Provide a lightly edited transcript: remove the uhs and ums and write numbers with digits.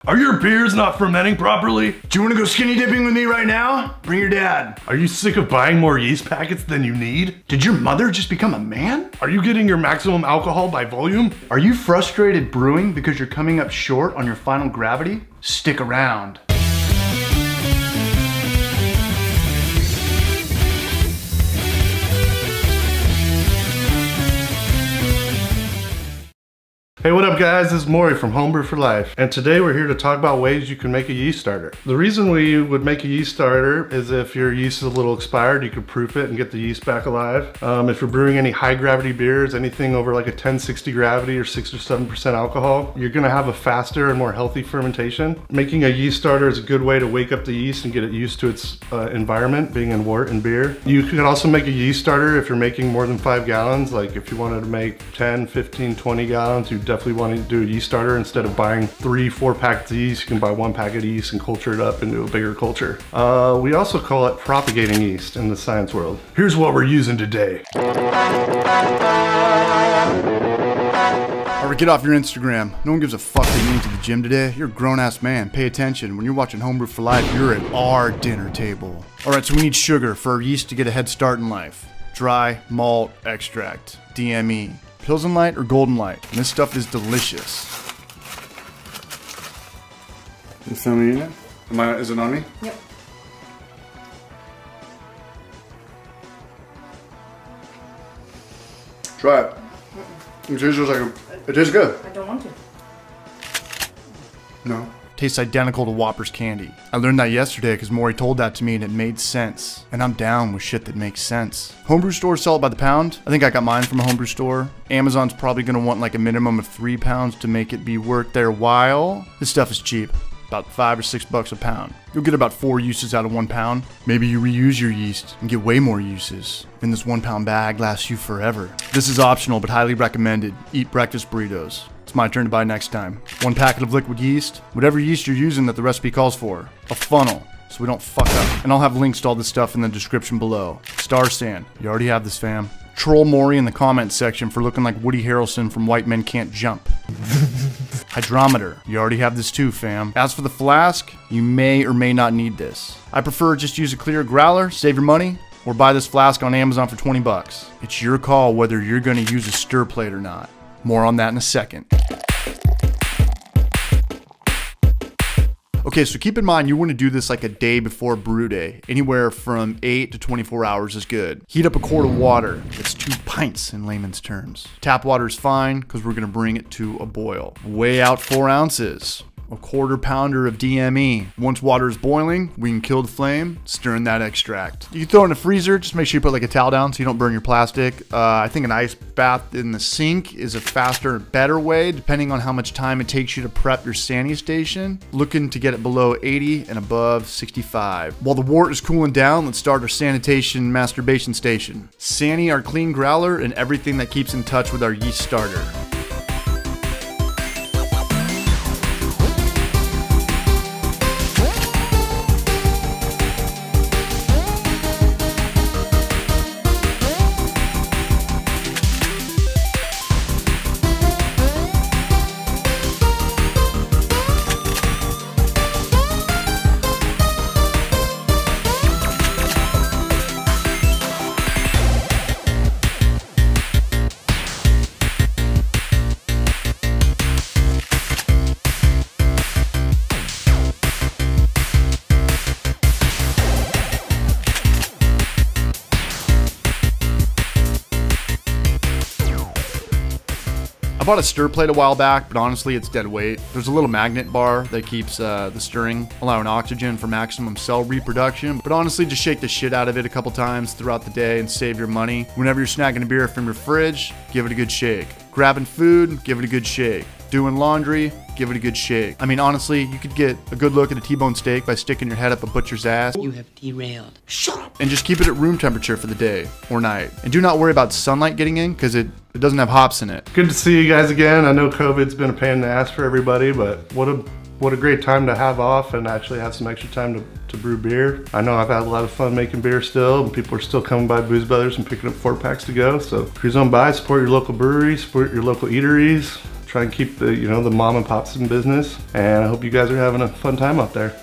Are your beers not fermenting properly? Do you wanna go skinny dipping with me right now? Bring your dad. Are you sick of buying more yeast packets than you need? Did your mother just become a man? Are you getting your maximum alcohol by volume? Are you frustrated brewing because you're coming up short on your final gravity? Stick around. Hey, what up guys? This is Maury from Homebrew for Life, and today we're here to talk about ways you can make a yeast starter. The reason we would make a yeast starter is if your yeast is a little expired, you could proof it and get the yeast back alive. If you're brewing any high gravity beers, anything over like a 1060 gravity or 6 or 7% alcohol, you're gonna have a faster and more healthy fermentation. Making a yeast starter is a good way to wake up the yeast and get it used to its environment, being in wort and beer. You could also make a yeast starter if you're making more than 5 gallons, like if you wanted to make 10, 15, 20 gallons, you definitely want to do a yeast starter. Instead of buying 3-4 packets of yeast, you can buy 1 packet of yeast and culture it up into a bigger culture. We also call it propagating yeast in the science world. Here's what we're using today. Alright, get off your Instagram. No one gives a fuck that you went to the gym today. You're a grown-ass man. Pay attention. When you're watching Homebrew for Life, you're at our dinner table. Alright, so we need sugar for our yeast to get a head start in life. Dry malt extract, DME. Pilsen Light or Golden Light, and this stuff is delicious. You filming it? Is it on me? Yep. Try it. It tastes good. I don't want to. No. Tastes identical to Whopper's candy. I learned that yesterday because Maury told that to me and it made sense. And I'm down with shit that makes sense. Homebrew stores sell it by the pound. I think I got mine from a homebrew store. Amazon's probably gonna want like a minimum of 3 pounds to make it be worth their while. This stuff is cheap. About $5 or $6 a pound. You'll get about 4 uses out of 1 pound. Maybe you reuse your yeast and get way more uses. And this 1 pound bag lasts you forever. This is optional but highly recommended. Eat breakfast burritos. It's my turn to buy next time. 1 packet of liquid yeast, whatever yeast you're using that the recipe calls for. A funnel, so we don't fuck up. And I'll have links to all this stuff in the description below. Star Sand, you already have this, fam. Troll Maury in the comments section for looking like Woody Harrelson from White Men Can't Jump. Hydrometer, you already have this too, fam. As for the flask, you may or may not need this. I prefer just use a clear growler, save your money, or buy this flask on Amazon for 20 bucks. It's your call whether you're gonna use a stir plate or not. More on that in a second. Okay, so keep in mind you want to do this like a day before brew day. Anywhere from 8 to 24 hours is good. Heat up a quart of water. It's 2 pints in layman's terms. Tap water is fine because we're going to bring it to a boil. Weigh out 4 ounces. A 1/4 pounder of DME. Once water is boiling, we can kill the flame, stir in that extract. You can throw it in the freezer, just make sure you put like a towel down so you don't burn your plastic. I think an ice bath in the sink is a faster and better way, depending on how much time it takes you to prep your Sani station. Looking to get it below 80 and above 65. While the wort is cooling down, let's start our sanitation masturbation station. Sani, our clean growler, and everything that keeps in touch with our yeast starter. I bought a stir plate a while back, but honestly it's dead weight. There's a little magnet bar that keeps the stirring, allowing oxygen for maximum cell reproduction. But honestly, just shake the shit out of it a couple times throughout the day and save your money. Whenever you're snagging a beer from your fridge, give it a good shake. Grabbing food, give it a good shake. Doing laundry, give it a good shake. I mean, honestly, you could get a good look at a T-bone steak by sticking your head up a butcher's ass. You have derailed. Shut up! And just keep it at room temperature for the day or night. And do not worry about sunlight getting in, because it doesn't have hops in it. Good to see you guys again. I know COVID's been a pain in the ass for everybody, but what a great time to have off and actually have some extra time to brew beer. I know I've had a lot of fun making beer still, and people are still coming by Booze Brothers and picking up 4 packs to go. So cruise on by, support your local breweries, support your local eateries. Try and keep the, you know, the mom and pops in business. And I hope you guys are having a fun time out there.